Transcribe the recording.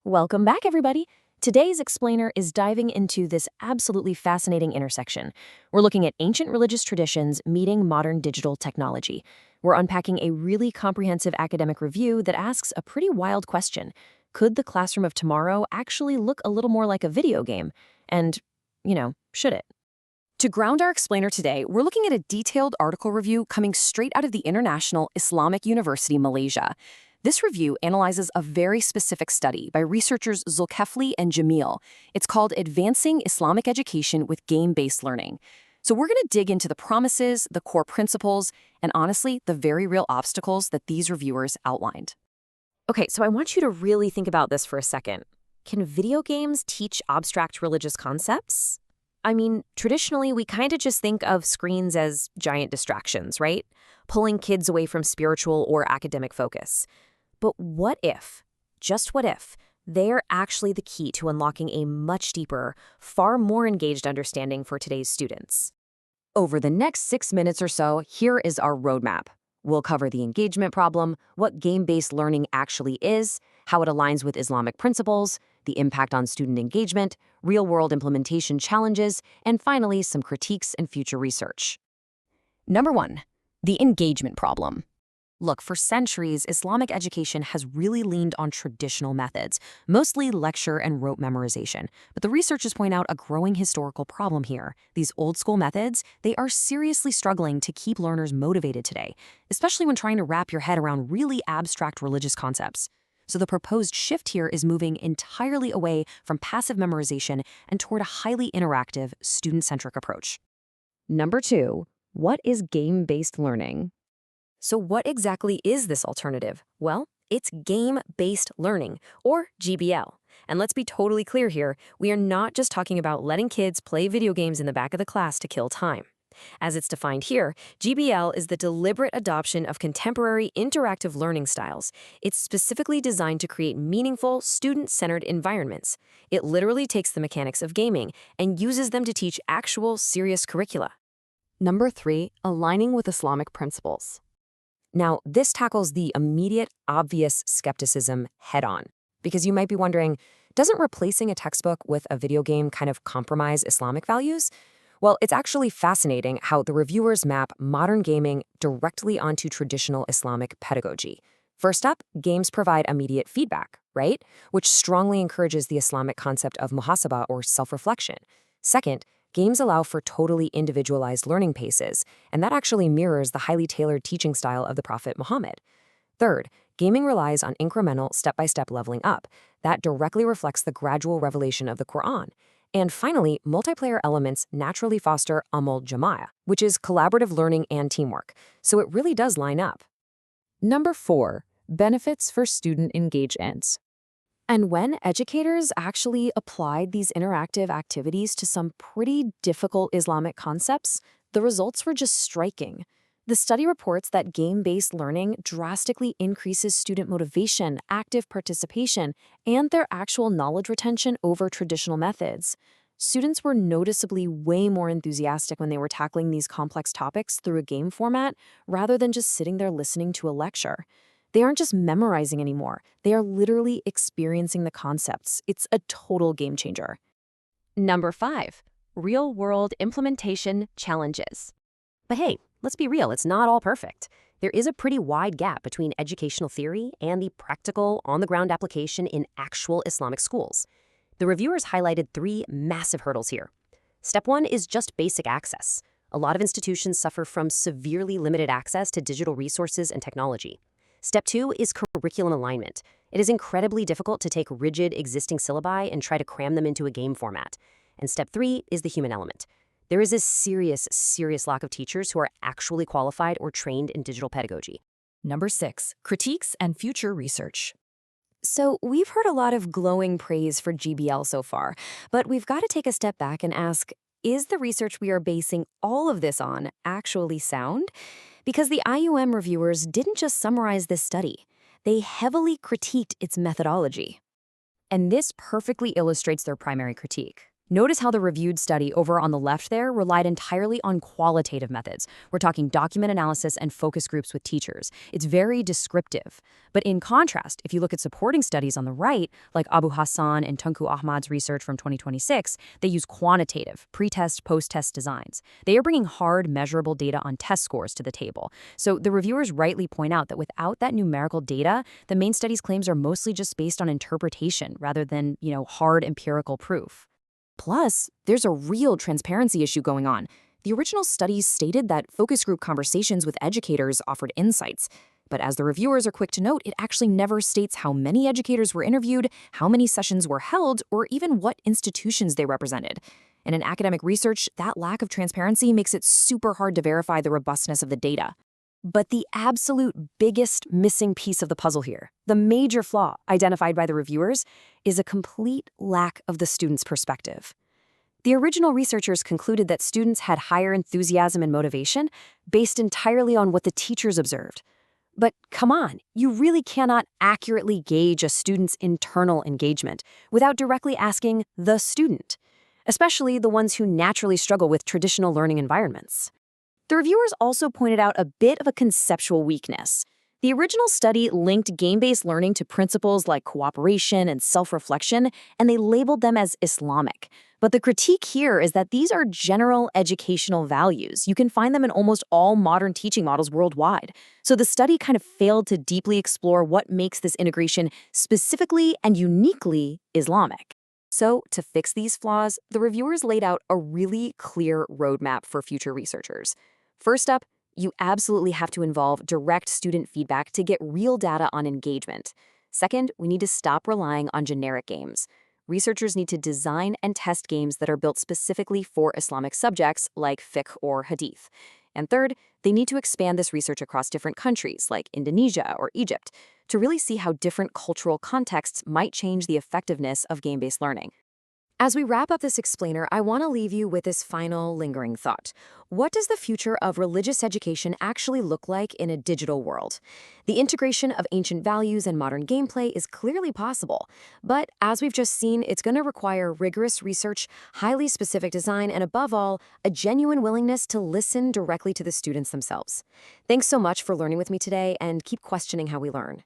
Welcome back, everybody. Today's explainer is diving into this absolutely fascinating intersection. We're looking at ancient religious traditions meeting modern digital technology. We're unpacking a really comprehensive academic review that asks a pretty wild question. Could the classroom of tomorrow actually look a little more like a video game? And, should it? To ground our explainer today, we're looking at a detailed article review coming straight out of the International Islamic University, Malaysia. This review analyzes a very specific study by researchers Zulkifli and Jamil. It's called Advancing Islamic Education with Game-Based Learning. So we're going to dig into the promises, the core principles, and honestly, the very real obstacles that these reviewers outlined. Okay, so I want you to really think about this for a second. Can video games teach abstract religious concepts? I mean, traditionally, we kind of just think of screens as giant distractions, right? Pulling kids away from spiritual or academic focus. But what if, just what if, they're actually the key to unlocking a much deeper, far more engaged understanding for today's students? Over the next 6 minutes or so, here is our roadmap. We'll cover the engagement problem, what game-based learning actually is, how it aligns with Islamic principles, the impact on student engagement, real-world implementation challenges, and finally, some critiques and future research. Number 1, the engagement problem. Look, for centuries, Islamic education has really leaned on traditional methods, mostly lecture and rote memorization. But the researchers point out a growing historical problem here. These old-school methods, they are seriously struggling to keep learners motivated today, especially when trying to wrap your head around really abstract religious concepts. So the proposed shift here is moving entirely away from passive memorization and toward a highly interactive, student-centric approach. Number 2, what is game-based learning? So what exactly is this alternative? Well, it's game-based learning, or GBL. And let's be totally clear here, we are not just talking about letting kids play video games in the back of the class to kill time. As it's defined here, GBL is the deliberate adoption of contemporary interactive learning styles. It's specifically designed to create meaningful, student-centered environments. It literally takes the mechanics of gaming and uses them to teach actual, serious curricula. Number 3, aligning with Islamic principles. Now, this tackles the immediate, obvious skepticism head-on. Because you might be wondering, doesn't replacing a textbook with a video game kind of compromise Islamic values? Well, it's actually fascinating how the reviewers map modern gaming directly onto traditional Islamic pedagogy. First up, games provide immediate feedback, right? Which strongly encourages the Islamic concept of muhasabah or self-reflection. Second, games allow for totally individualized learning paces, and that actually mirrors the highly tailored teaching style of the Prophet Muhammad. Third, gaming relies on incremental, step-by-step leveling up. That directly reflects the gradual revelation of the Quran. And finally, multiplayer elements naturally foster amal jama'ah, which is collaborative learning and teamwork. So it really does line up. Number 4, benefits for student engagement. And when educators actually applied these interactive activities to some pretty difficult Islamic concepts, the results were just striking. The study reports that game-based learning drastically increases student motivation, active participation, and their actual knowledge retention over traditional methods. Students were noticeably way more enthusiastic when they were tackling these complex topics through a game format rather than just sitting there listening to a lecture. They aren't just memorizing anymore. They are literally experiencing the concepts. It's a total game changer. Number 5, real-world implementation challenges. But hey, let's be real, it's not all perfect. There is a pretty wide gap between educational theory and the practical, on-the-ground application in actual Islamic schools. The reviewers highlighted 3 massive hurdles here. Step 1 is just basic access. A lot of institutions suffer from severely limited access to digital resources and technology. Step 2 is curriculum alignment. It is incredibly difficult to take rigid existing syllabi and try to cram them into a game format. And step 3 is the human element. There is a serious lack of teachers who are actually qualified or trained in digital pedagogy. Number 6, critiques and future research. So we've heard a lot of glowing praise for GBL so far, but we've got to take a step back and ask, is the research we are basing all of this on actually sound? Because the IUM reviewers didn't just summarize this study, they heavily critiqued its methodology. And this perfectly illustrates their primary critique. Notice how the reviewed study over on the left there relied entirely on qualitative methods. We're talking document analysis and focus groups with teachers. It's very descriptive. But in contrast, if you look at supporting studies on the right, like Abu Hassan and Tunku Ahmad's research from 2026, they use quantitative, pre-test, post-test designs. They are bringing hard, measurable data on test scores to the table. So the reviewers rightly point out that without that numerical data, the main study's claims are mostly just based on interpretation rather than, hard empirical proof. Plus, there's a real transparency issue going on. The original studies stated that focus group conversations with educators offered insights. But as the reviewers are quick to note, it actually never states how many educators were interviewed, how many sessions were held, or even what institutions they represented. And in academic research, that lack of transparency makes it super hard to verify the robustness of the data. But the absolute biggest missing piece of the puzzle here, the major flaw identified by the reviewers, is a complete lack of the student's perspective. The original researchers concluded that students had higher enthusiasm and motivation based entirely on what the teachers observed. But come on, you really cannot accurately gauge a student's internal engagement without directly asking the student, especially the ones who naturally struggle with traditional learning environments. The reviewers also pointed out a bit of a conceptual weakness. The original study linked game-based learning to principles like cooperation and self-reflection, and they labeled them as Islamic. But the critique here is that these are general educational values. You can find them in almost all modern teaching models worldwide. So the study kind of failed to deeply explore what makes this integration specifically and uniquely Islamic. So, to fix these flaws, the reviewers laid out a really clear roadmap for future researchers. First up, you absolutely have to involve direct student feedback to get real data on engagement. Second, we need to stop relying on generic games. Researchers need to design and test games that are built specifically for Islamic subjects like fiqh or hadith. And third, they need to expand this research across different countries like Indonesia or Egypt to really see how different cultural contexts might change the effectiveness of game-based learning. As we wrap up this explainer, I want to leave you with this final lingering thought. What does the future of religious education actually look like in a digital world? The integration of ancient values and modern gameplay is clearly possible, but as we've just seen, it's going to require rigorous research, highly specific design, and above all, a genuine willingness to listen directly to the students themselves. Thanks so much for learning with me today, and keep questioning how we learn.